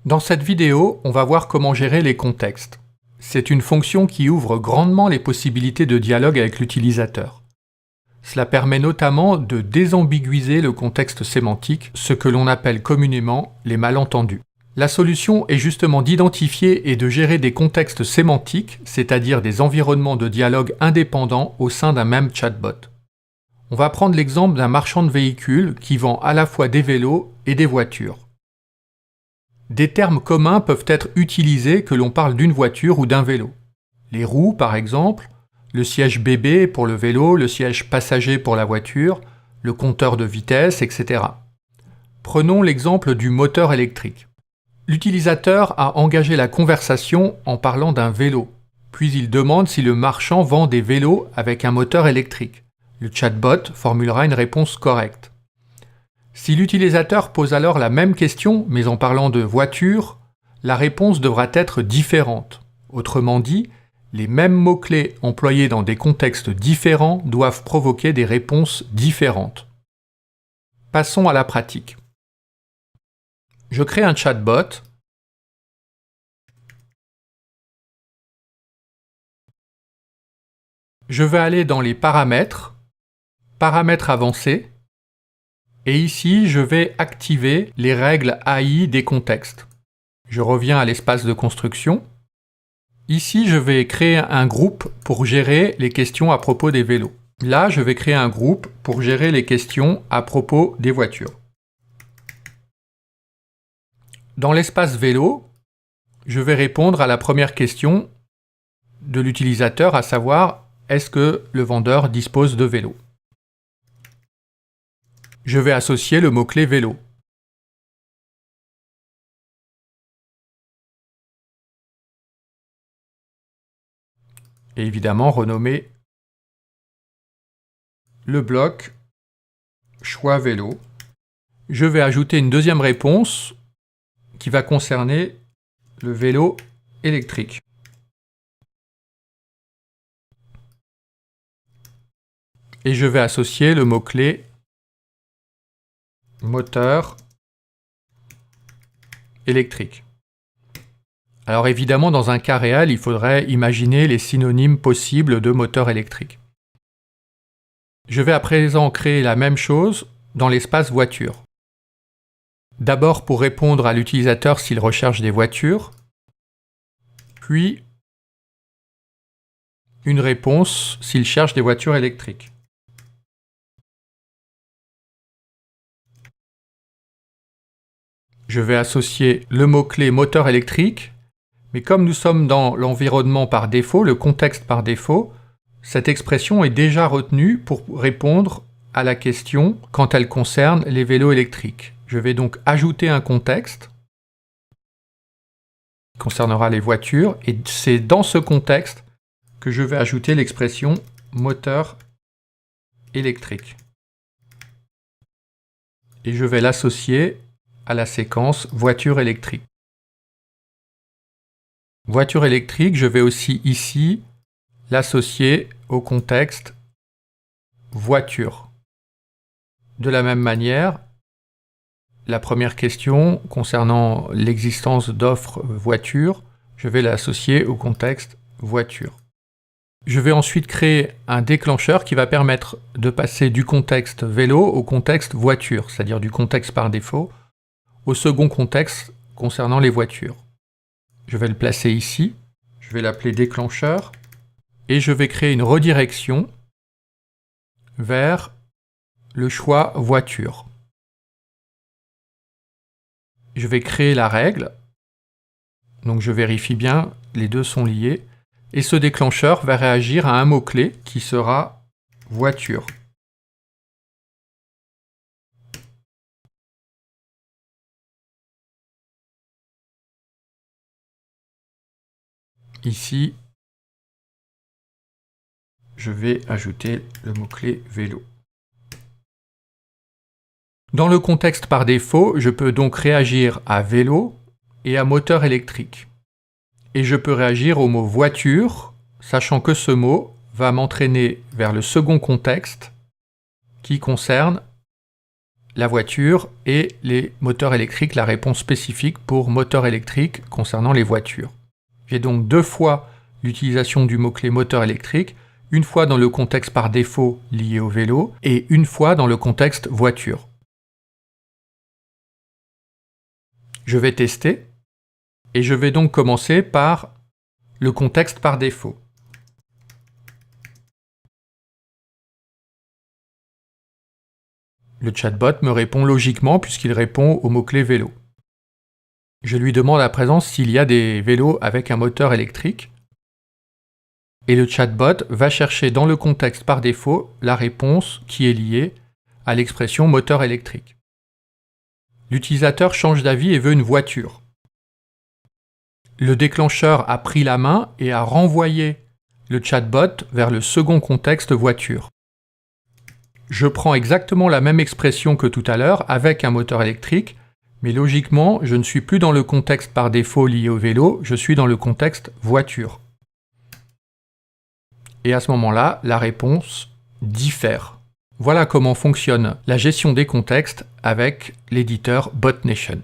Dans cette vidéo, on va voir comment gérer les contextes. C'est une fonction qui ouvre grandement les possibilités de dialogue avec l'utilisateur. Cela permet notamment de désambiguïser le contexte sémantique, ce que l'on appelle communément les malentendus. La solution est justement d'identifier et de gérer des contextes sémantiques, c'est-à-dire des environnements de dialogue indépendants au sein d'un même chatbot. On va prendre l'exemple d'un marchand de véhicules qui vend à la fois des vélos et des voitures. Des termes communs peuvent être utilisés que l'on parle d'une voiture ou d'un vélo. Les roues, par exemple, le siège bébé pour le vélo, le siège passager pour la voiture, le compteur de vitesse, etc. Prenons l'exemple du moteur électrique. L'utilisateur a engagé la conversation en parlant d'un vélo, puis il demande si le marchand vend des vélos avec un moteur électrique. Le chatbot formulera une réponse correcte. Si l'utilisateur pose alors la même question, mais en parlant de voiture, la réponse devra être différente. Autrement dit, les mêmes mots-clés employés dans des contextes différents doivent provoquer des réponses différentes. Passons à la pratique. Je crée un chatbot. Je vais aller dans les paramètres, paramètres avancés, et ici je vais activer les règles AI des contextes. Je reviens à l'espace de construction. Ici je vais créer un groupe pour gérer les questions à propos des vélos. Là je vais créer un groupe pour gérer les questions à propos des voitures. Dans l'espace vélo, je vais répondre à la première question de l'utilisateur, à savoir est-ce que le vendeur dispose de vélos. Je vais associer le mot-clé vélo. Et évidemment renommer le bloc choix vélo. Je vais ajouter une deuxième réponse qui va concerner le vélo électrique. Et je vais associer le mot-clé moteur électrique. Alors évidemment, dans un cas réel, il faudrait imaginer les synonymes possibles de moteur électrique. Je vais à présent créer la même chose dans l'espace voiture. D'abord pour répondre à l'utilisateur s'il recherche des voitures, puis une réponse s'il cherche des voitures électriques. Je vais associer le mot-clé moteur électrique, mais comme nous sommes dans l'environnement par défaut, le contexte par défaut, cette expression est déjà retenue pour répondre à la question quand elle concerne les vélos électriques. Je vais donc ajouter un contexte qui concernera les voitures, et c'est dans ce contexte que je vais ajouter l'expression moteur électrique. Et je vais l'associer à la séquence voiture électrique. Voiture électrique, je vais aussi ici l'associer au contexte voiture. De la même manière, la première question concernant l'existence d'offres voiture, je vais l'associer au contexte voiture. Je vais ensuite créer un déclencheur qui va permettre de passer du contexte vélo au contexte voiture, c'est-à-dire du contexte par défaut, au second contexte concernant les voitures. Je vais le placer ici, je vais l'appeler déclencheur, et je vais créer une redirection vers le choix voiture. Je vais créer la règle, donc je vérifie bien, les deux sont liés, et ce déclencheur va réagir à un mot-clé qui sera voiture. Ici, je vais ajouter le mot-clé vélo. Dans le contexte par défaut, je peux donc réagir à vélo et à moteur électrique. Et je peux réagir au mot voiture, sachant que ce mot va m'entraîner vers le second contexte qui concerne la voiture et les moteurs électriques, la réponse spécifique pour moteur électrique concernant les voitures. J'ai donc 2 fois l'utilisation du mot-clé moteur électrique, une fois dans le contexte par défaut lié au vélo et une fois dans le contexte voiture. Je vais tester et je vais donc commencer par le contexte par défaut. Le chatbot me répond logiquement puisqu'il répond au mot-clé vélo. Je lui demande à présent s'il y a des vélos avec un moteur électrique. Et le chatbot va chercher dans le contexte par défaut la réponse qui est liée à l'expression moteur électrique. L'utilisateur change d'avis et veut une voiture. Le déclencheur a pris la main et a renvoyé le chatbot vers le second contexte voiture. Je prends exactement la même expression que tout à l'heure avec un moteur électrique, mais logiquement, je ne suis plus dans le contexte par défaut lié au vélo, je suis dans le contexte voiture. Et à ce moment-là, la réponse diffère. Voilà comment fonctionne la gestion des contextes avec l'éditeur BotNation.